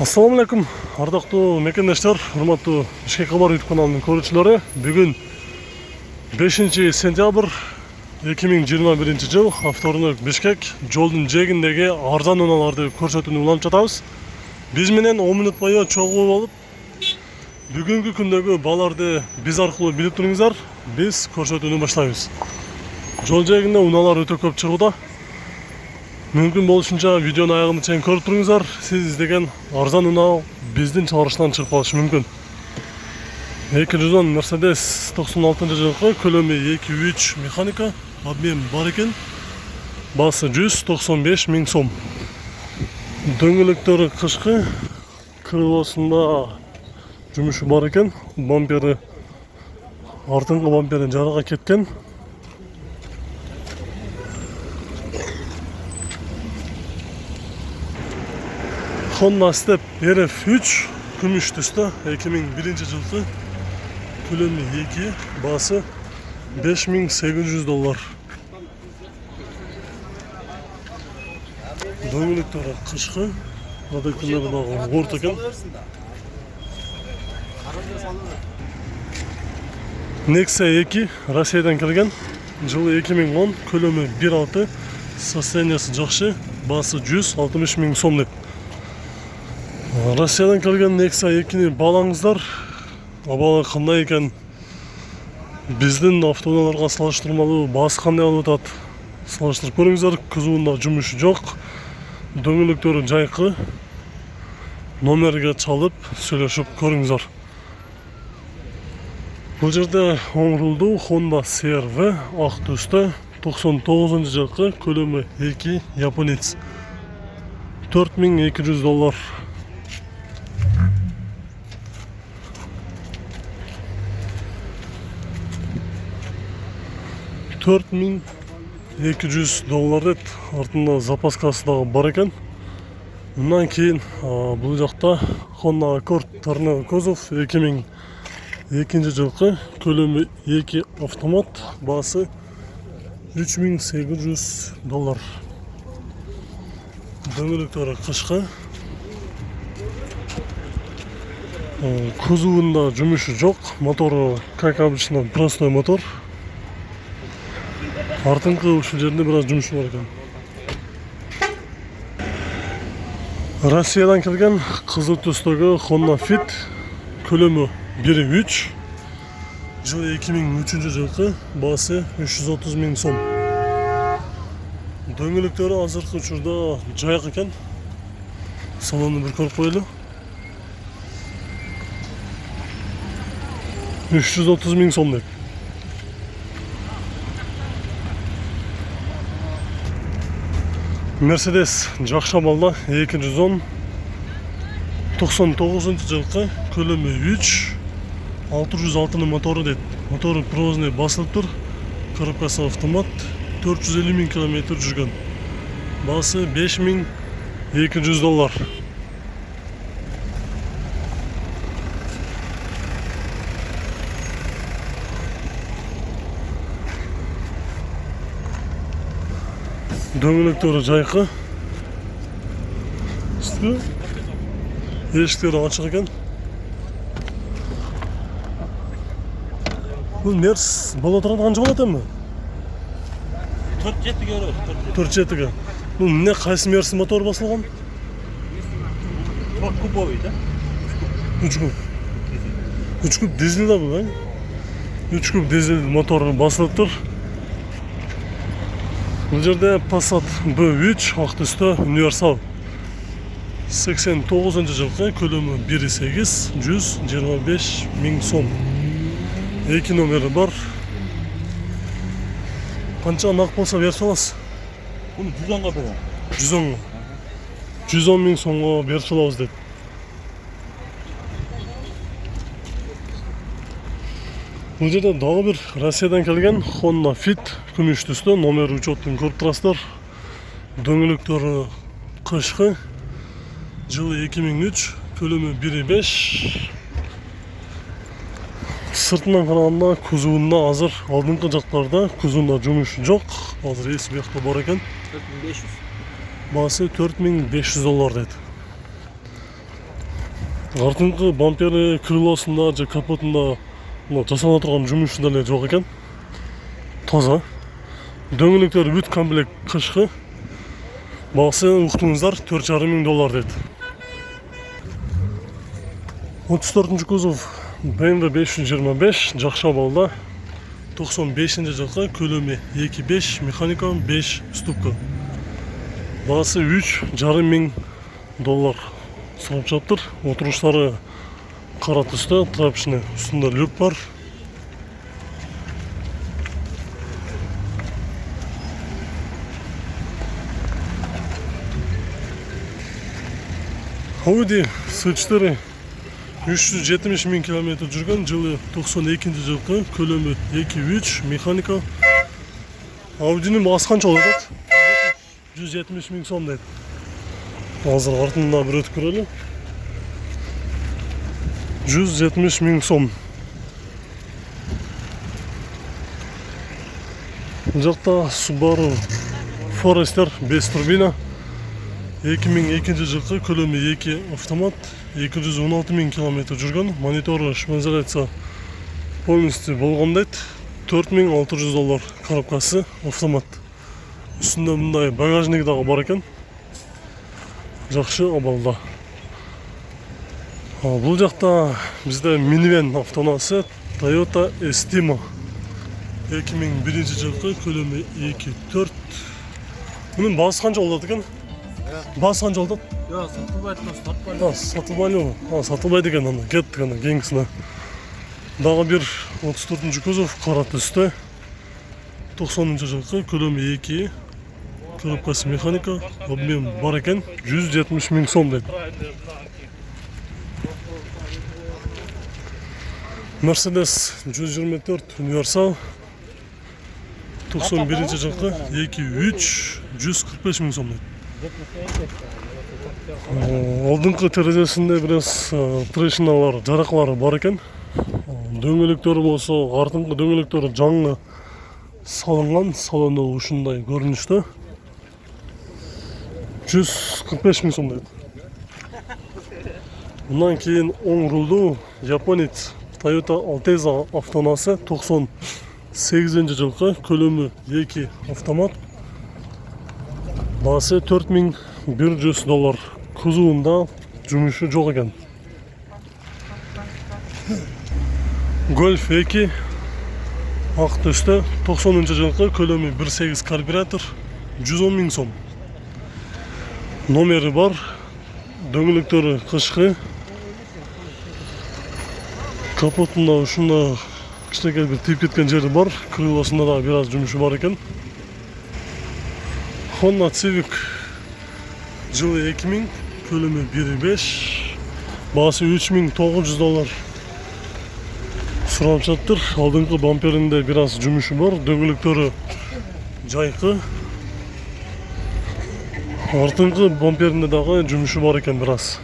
Assalamu alaikum, ардактуу мекендештер, урматтуу Бишкек кабар YouTube каналынын көрүүчүлөрү. Бүгүн 5 сентябрь 2021 жыл, авторунок Бишкек жолдун жээгиндеги арзан унааларды көрсөтүүнү уланып жатабыз. Биз менен 10 мүнөт бою чогуу болуп, бүгүнкү күндөгү бааларды биз аркылуу билип туруңуздар. Биз көрсөтүүнү баштайбыз. Жол жээгинде унаалар өтө көп чыгууда. Мүмкүн болушунча видеонун аягына чейин көрүп туруңуздар. Сиз издеген арзан унаа биздин чыгарыштан чыгып калышы мүмкүн. 210 Mercedes 96-жылкы көлөмү 2.3 механика, обмен бар экен. Басы 195 000 сом. Дөңгөлөктөрү кышкы, крылосунда жумушу бар экен. Бампери, артыңкы бампери жарага кеткен. Honda Step RF3 күмүш түстө 2001 жылкы көлөмү 2, басы $5800. Дөңгөлөктөрү кышкы, радиаторлору дагы орто экен. Nexia 2 Россиядан келген, жылы 2010, көлөмү 1.6, состояниясы жакшы, басы 160 000 сом деп. Россиядан келген Nexia 2-ни баалаңыздар. Абалы кандай экен? Биздин автоунааларга салыштырмалуу баасы кандай болуп атат? Салыштырып көрүңүздөр. Кузуунда жумуш жок. Дөңгөлөктөрү жайкы. Номерге чалып сүйлөшүп көрүңүздөр. Бул жерде оң рулдуу Honda CR-V ак түстө 99-жылкы көлөмү 2 японец. $4200. 4200 доллар деп, артында запаскасы дагы бар экен. Мындан кийин бул жакта Honda Accord торнадо кузов 2002 жылкы көлөмү 2 автомат, басы $3800. Дөңгөлөктөрү кышкы. Кузуунда жумушу жок, мотору как обычно простой мотор. Артыңкы ушул жеринде бир аз жумушу бар экен. Россиядан келген кызыл түстөгү Honda Fit көлөмү 1.3, жылы 2003 жылкы, басы 330 000 сом. Дөңгөлөктөрү азыркы учурда жайык экен. Салонду бир көрүп коелу. 330 000 сом деп. Mercedes жакшы абалда 210 99-жылкы көлөмү 3, 606 мотору дейт. Мотору провозный басылып тур. Коробкасы автомат. 450 000 километр жүргөн. Басы $5200. Дөңгөлөктөрү жайкы. Эшиктери ачык экен. Бул Мерс боло турган канча болот эми? 4-7 көрөбүз. 4-7. Бул эмне, кайсы Мерс мотор басылган? 4 кубовый да? 3 куб. 3 куб дизель да бул, 3 куб дизель мотору басылып тур. Бул жерде Passat B3 ак түстө универсал. 89-жылкы көлөмү 1.8, 125 000 сом. 2 номери бар. Канча нак болсо берип саласыз? Буну 110га берем. 110. 110 000 сомго берип салабыз дейт. Бул жерде дагы бир Россиядан келген Honda Fit күмүш түстө, номер учетун көрүп турасыздар. Дөңгөлөктөрү кышкы, жылы 2003, көлөмү 1.5. Сыртынан караганда кузуунда азыр алдыңкы жактарда кузуунда жумуш жок. Азыр эс биякта бар экен. Басы 4500 доллар деді. Артыңғы бампері крылосында же капотында жасала тұрған жұмысшылар жоқ екен. Таза. Дөңгелектері бүт комплект қышқы. Басы ұқтыңыздар 4,5 доллар деді. 34-ші кузов BMW 525 жақша балда. 95-ші жылғы көлемі 2.5, механика 5 ступка. Басы 3,5 доллар сұрап жатыр. Отырыштары қара түсті, трапшыны үстінде люк бар. Audi S4 370 000 kilometre жүрген, жылы 92 жылғы, көлемі 2.3, механика. Audi'nin басы қанша олады? 170 000 сом дейді. Азыр артында бір өтіп көрелі. 170 000 сом. Бұл жақта Subaru Forester 5 турбина. 2002 жылғы, көлемі 2 автомат, 216 000 километр жүрген, мониторы шмазалетса полностью болған дейді. 4600 доллар коробкасы автомат. Үстінде мұндай багажник дағы бар екен. Жақшы абалда. Бұл жақта бізде минивэн автонасы Toyota Estima. 2001 жылғы, көлемі 2.4. Бұның басы қанша олады екен? Басы қанша олады? Сатылбайды. Сатылбайды екен, кетті кеңгісіне. Дағы бір 34-ші кузов, қара түсті. 90-ші жылғы, көлемі 2, коробкасы механика, обмен бар екен, 170 000 сом дейді. Mercedes 124 универсал, 91-ші жылғы, 2.3, 145 000 сом дейді. Алдыңғы терезесінде біраз трешиналар, жарақлары бар екен. Дөңгелектері болса, артыңғы дөңгелектері жаңы салынған, салонда ұшындай көрінішті. 145 000 сом дейді. Бұнан кейін оң рулды японец Toyota Altezza автонасы 98 жылғы, көлемі 2 автомат. Басы 4100 доллар. Кузуында жұмысы жоқ екен. Golf 2 ақ түсті, 90 жылғы, көлемі 1.8 карбюратор, 110 000 сом. Номері бар, дөңгелектері қышқы. Капотында ұшында кішкентай бір тиіп кеткен жері бар, крылосында да біраз жұмысы бар екен. Honda Civic жылы 2000, көлемі 1.5, басы 3900 доллар сұрап жатыр. Алдыңғы бамперінде біраз жұмысы бар, дөңгелектері жайқы. Артыңғы бамперінде дағы жұмысы бар екен біраз.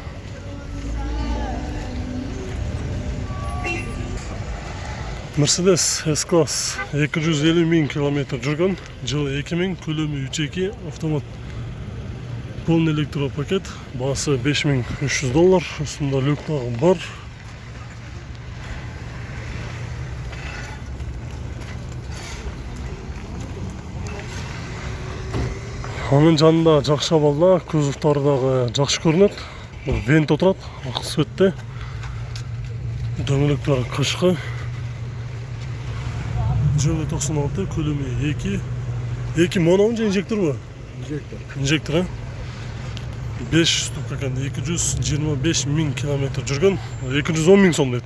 Mercedes S-Class 250 000 километр жүрген, жылы 2000, көлемі 3.2 автомат. Полный электропакет, басы 5300 доллар, үстінде люктағы бар. Оның жанында жақша балда, кузовтардағы жақшы көрінеді. Вент отырады, ақ светте. Дөңгелектері қышқы. Жылы 96, көлемі 2 моноун же инжектор ба? Инжектор, 5 ступка екен, 225 000 километр жүрген, 210 000 сом дейді.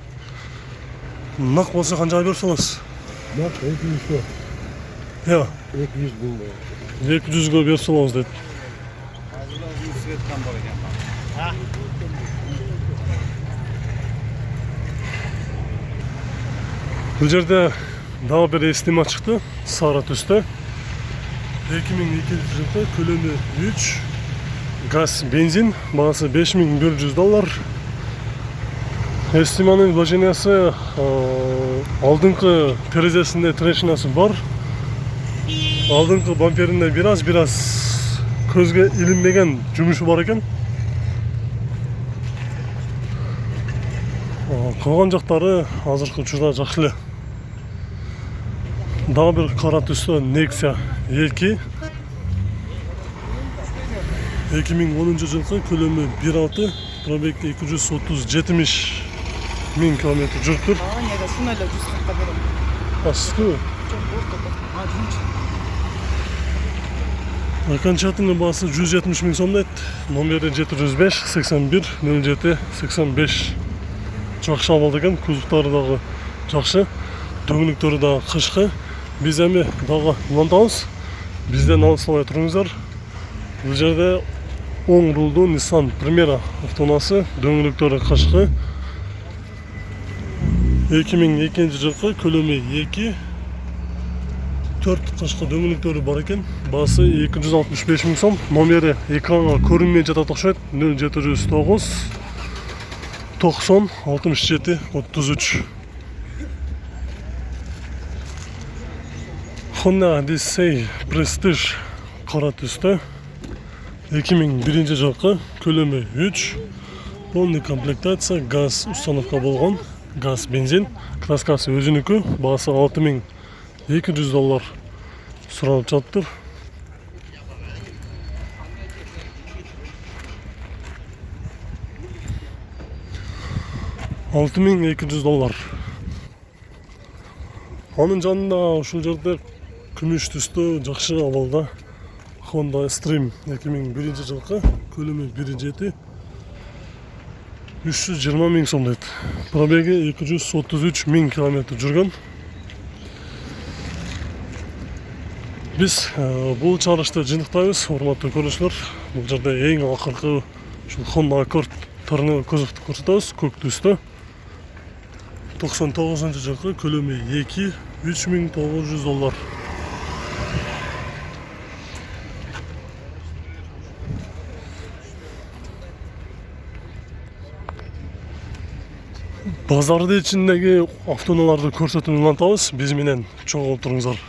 Нақ болса қаншаға беріп саласыз? Нақ 200. Иә. 200 000 болады. 200-ға беріп саламыз дейді. Бұл жерде дағы бір Estima шықты, сары түсті. 2002 жылғы, көлемі 3, газ, бензин, бағасы 5100 доллар. Estima'nın вложениясы алдыңғы терезесінде трешинасы бар. Алдыңғы бамперінде біраз көзге илинбеген жумушу бар экен. Калган жактары азыркы учурда жакшы эле. Дагы бир кара түстө Nexia 2 2010 жылкы көлөмү 1.6, пробег 230-70 миң километр жүрүптүр. Неге сунайла 140-ка берем. Асты. Окончательный баасы 170 миң сом дейт. Номери 705-81-07-85. Жакшы абалда экен, кузуктары дагы жакшы, дөңгөлүктөрү дагы кышкы. Биз эми дагы улантабыз. Бизден алыспай туруңуздар. Бул жерде оң рулдуу Nissan Primera автоунаасы, дөңгөлүктөрү кышкы. 2002 жылкы көлөмү 2, 4 кышкы дөңгөлүктөрү бар экен. Баасы 265 миң сом. Номери экранга көрүнмөй жатат окшойт. 0709 90 67 33. Honda Odyssey Prestige кара түстө 2001 жылкы көлөмү 3, полный комплектация, газ установка болгон, газ бензин, краскасы өзүнүкү, баасы $6200 суралып жатыптыр. $6200. Анын жанында ушул жерде күмүш түстө жакшы абалда Honda Stream 2001 жылкы көлөмү 1.7, 320 миң сом дейт. Пробеги 233 миң километр жүргөн. Биз бул чыгарышты жыйынтыктайбыз, урматтуу көрүүчүлөр. Бул жерде эң акыркы ушул Honda Accord тарыны кузовду көрсөтөбүз, көк түстө. 99 жылкы көлөмү 2, $3900. Базарды ичиндеги автоунааларды көрсөтүүнү улантабыз. Биз менен чогуу туруңуздар.